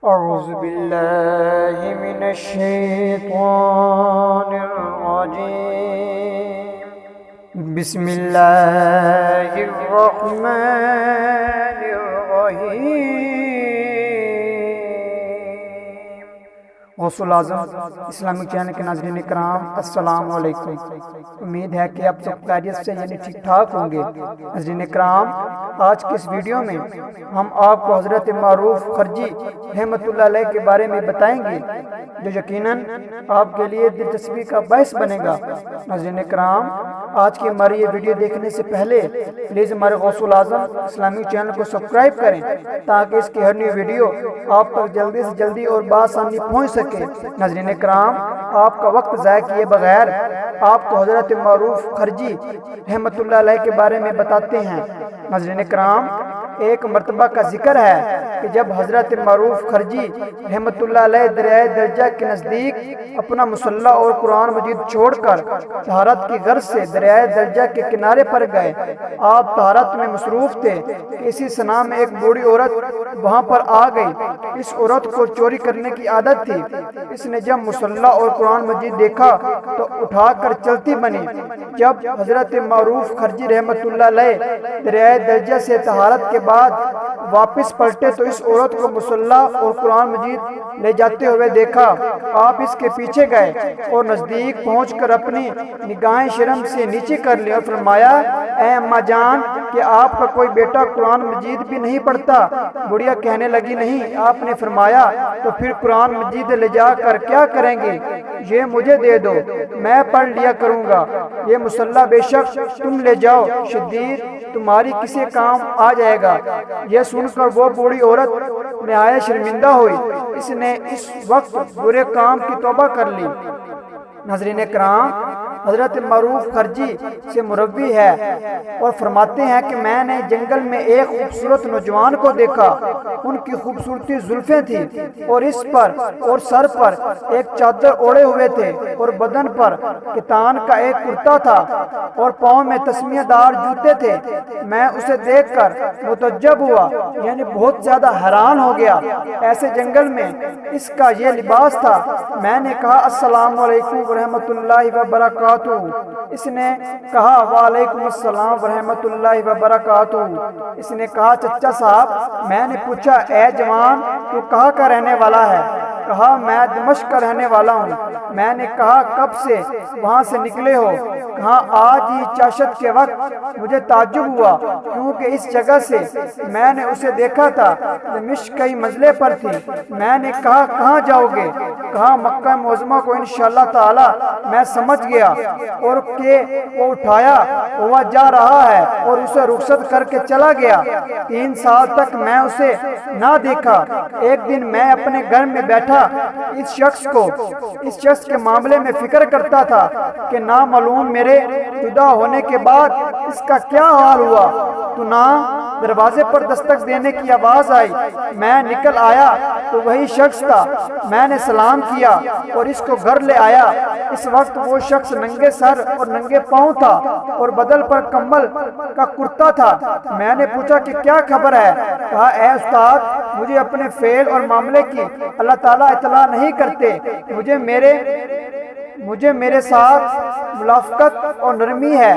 أعوذ بالله من الشيطان الرجيم. بسم الله الرحمن الرحيم. غوث اعظم اسلامک چینل کے ناظرین کرام، السلام علیکم. امید ہے کہ آپ سب خیریت سے ٹھیک ٹھاک ہوں گے. ناظرین کرام، آج کی اس ویڈیو میں ہم آپ کو حضرت معروف خرجی رحمۃ اللہ علیہ کے بارے میں بتائیں گے، جو یقیناً آپ کے لیے دلچسپی کا باعث بنے گا. ناظرین کرام، آج کی ہماری یہ ویڈیو دیکھنے سے پہلے پلیز ہمارے غوث اعظم اسلامک چینل کو سبسکرائب کریں تاکہ اس کی ہر نئی ویڈیو آپ تک جلدی سے جلدی اور بآسانی پہنچ سکے. ناظرین کرام، آپ کا وقت ضائع کیے بغیر آپ کو حضرت معروف خرجی رحمۃ اللہ علیہ کے بارے میں بتاتے ہیں. ناظرین کرام، ایک مرتبہ کا ذکر ہے کہ جب حضرت معروف خرجی رحمۃ اللہ علیہ دریائے درجہ کے نزدیک اپنا مصلی اور قرآن مجید چھوڑ کر طہارت کی غرض سے دریائے درجہ کے کنارے پر گئے. آپ طہارت میں مصروف تھے کہ اسی سنا میں ایک بوڑھی عورت وہاں پر آ گئی. اس عورت کو چوری کرنے کی عادت تھی. اس نے جب مصلی اور قرآن مجید دیکھا تو اٹھا کر چلتی بنی. جب حضرت معروف خرجی رحمۃ اللہ علیہ دریائے درجہ سے طہارت کے بعد واپس پلٹے تو اس عورت کو مصلی اور قرآن مجید لے جاتے ہوئے دیکھا. آپ اس کے پیچھے گئے اور نزدیک پہنچ کر اپنی نگاہیں شرم سے نیچے کر لی اور فرمایا، اے اماں جان، کہ آپ کا کوئی بیٹا قرآن مجید بھی نہیں پڑھتا؟ بڑھیا کہنے لگی، نہیں. آپ نے فرمایا، تو پھر قرآن مجید لے جا کر کیا کریں گے؟ یہ مجھے دے دو، میں پڑھ لیا کروں گا. یہ مصلی بے شک تم لے جاؤ، شدید تمہاری کسی کام آ جائے گا. یہ سن کر وہ بوڑھی عورت نہایت شرمندہ ہوئی. اس نے اس وقت برے کام کی توبہ کر لی. ناظرین کرام، حضرت معروف خرجی سے مروی ہے اور فرماتے ہیں کہ میں نے جنگل میں ایک خوبصورت نوجوان کو دیکھا. ان کی خوبصورتی زلفیں تھیں اور اس پر اور سر پر ایک چادر اوڑے ہوئے تھے اور بدن پر کتان کا ایک کرتا تھا اور پاؤں میں تسمیہ دار جوتے تھے. میں اسے دیکھ کر متعجب ہوا، یعنی بہت زیادہ حیران ہو گیا. ایسے جنگل میں اس کا یہ لباس تھا. میں نے کہا، السلام علیکم ورحمۃ اللہ وبرکاتہ. اس نے کہا، وعلیکم السلام ورحمۃ اللہ وبرکاتہ. اس نے کہا، چچا صاحب. میں نے پوچھا، اے جوان، تو کہاں کا رہنے والا ہے؟ کہا، میں دمشق کا رہنے والا ہوں. میں نے کہا، کب سے وہاں سے نکلے ہو؟ کہا، آج ہی چاشت کے وقت. مجھے تعجب ہوا کیونکہ اس جگہ سے میں نے اسے دیکھا تھا. دمشق کئی منزلے پر تھی. میں نے کہا، کہاں جاؤ گے؟ کہا، مکہ معظمہ کو انشاءاللہ تعالی. میں سمجھ گیا اور کہ وہ اٹھایا ہوا جا رہا ہے اور اسے رخصت کر کے چلا گیا. 3 سال تک میں اسے نہ دیکھا. ایک دن میں اپنے گھر میں بیٹھا اس شخص کے معاملے میں فکر کرتا تھا کہ نامعلوم میرے جدا ہونے کے بعد اس کا کیا حال ہوا. تو نہ دروازے پر دستک دینے کی آواز آئی. میں نکل آیا تو وہی شخص تھا. میں نے سلام کیا اور اس کو گھر لے آیا. اس وقت وہ شخص ننگے سر اور ننگے پاؤں تھا اور بدل پر کمبل کا کرتا تھا. میں نے پوچھا کہ کیا خبر ہے؟ کہا، اے استاد، مجھے اپنے فعل اور معاملے کی اللہ تعالیٰ اطلاع نہیں کرتے. مجھے میرے ساتھ ملافقت اور نرمی ہے.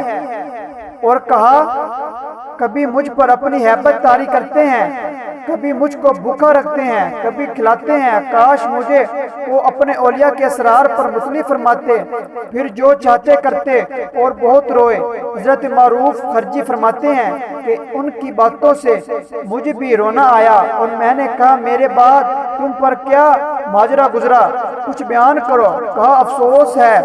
اور کہا، کبھی مجھ پر اپنی ہیبت طاری کرتے ہیں، کبھی مجھ کو بھوکا رکھتے ہیں، کبھی کھلاتے ہیں. کاش مجھے وہ اپنے اولیاء کے اسرار پر مطلع فرماتے، پھر جو چاہتے کرتے. اور بہت روئے. حضرت معروف خرجی فرماتے ہیں کہ ان کی باتوں سے مجھے بھی رونا آیا اور میں نے کہا، میرے بعد تم پر کیا ماجرا گزرا؟ کچھ بیان کرو. کہا، افسوس ہے،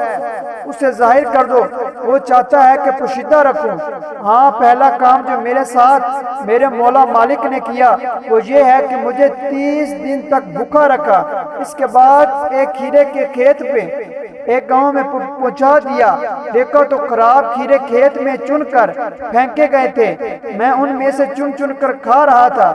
اسے ظاہر کر دو. وہ چاہتا ہے کہ پوشیدہ رکھوں. ہاں، پہلا کام جو میرے ساتھ میرے مولا مالک نے کیا وہ یہ ہے کہ مجھے 30 دن تک بھوکا رکھا. اس کے بعد ایک کھیرے کے کھیت پہ ایک گاؤں میں پہنچا دیا. دیکھا تو خراب کھیرے کھیت میں چن کر پھینکے گئے تھے. میں ان میں سے چن کر کھا رہا تھا.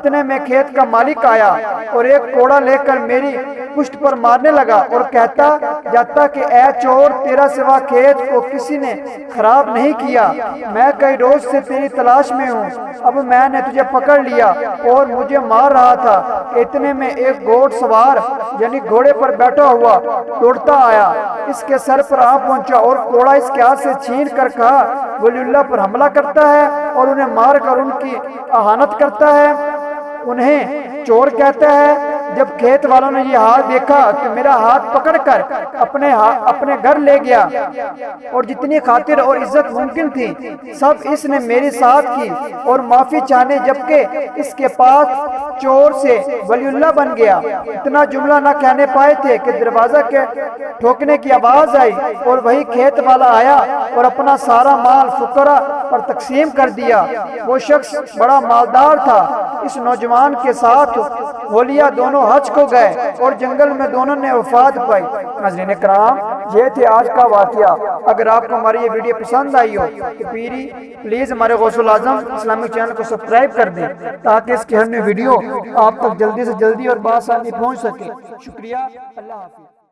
اتنے میں کھیت کا مالک آیا اور ایک کوڑا لے کر میری پشت پر مارنے لگا اور کہتا جاتا کہ اے چور، تیرا سوا کھیت کو کسی نے خراب نہیں کیا، میں کئی روز سے تیری تلاش میں ہوں، اب میں نے تجھے پکڑ لیا اور مجھے مار رہا تھا۔ اتنے میں ایک گھوڑ سوار یعنی گھوڑے پر بیٹھا ہوا دوڑتا آیا، اس کے سر پر آ پہنچا اور کوڑا اس کے ہاتھ سے چھین کر کہا، ولی اللہ پر حملہ کرتا ہے اور انہیں مار کر ان کی اہانت کرتا ہے۔ انہیں چور کہتا ہے۔ جب کھیت والوں نے یہ حال دیکھا کہ میرا ہاتھ پکڑ کر اپنے گھر لے گیا اور جتنی خاطر اور عزت ممکن تھی سب اس نے میرے ساتھ کی اور معافی چاہنے، جبکہ اس کے پاس چور سے ولی اللہ بن گیا، اتنا جملہ نہ کہنے پائے تھے کہ دروازہ کے ٹھوکنے کی آواز آئی اور وہی کھیت والا آیا اور اپنا سارا مال فقراء پر تقسیم کر دیا۔ وہ شخص بڑا مالدار تھا۔ اس نوجوان کے ساتھ ہولیہ دونوں حج کو گئے اور جنگل میں دونوں نے وفات پائی۔ ناظرین کرام، یہ تھے آج کا واقعہ۔ اگر آپ کو ہماری یہ ویڈیو پسند آئی ہو تو پلیز ہمارے غوث العظم اسلامک چینل کو سبسکرائب کر دیں تاکہ اس کی ہر نئی ویڈیو آپ تک جلدی سے جلدی اور بآسانی پہنچ سکے۔ شکریہ، اللہ حافظ۔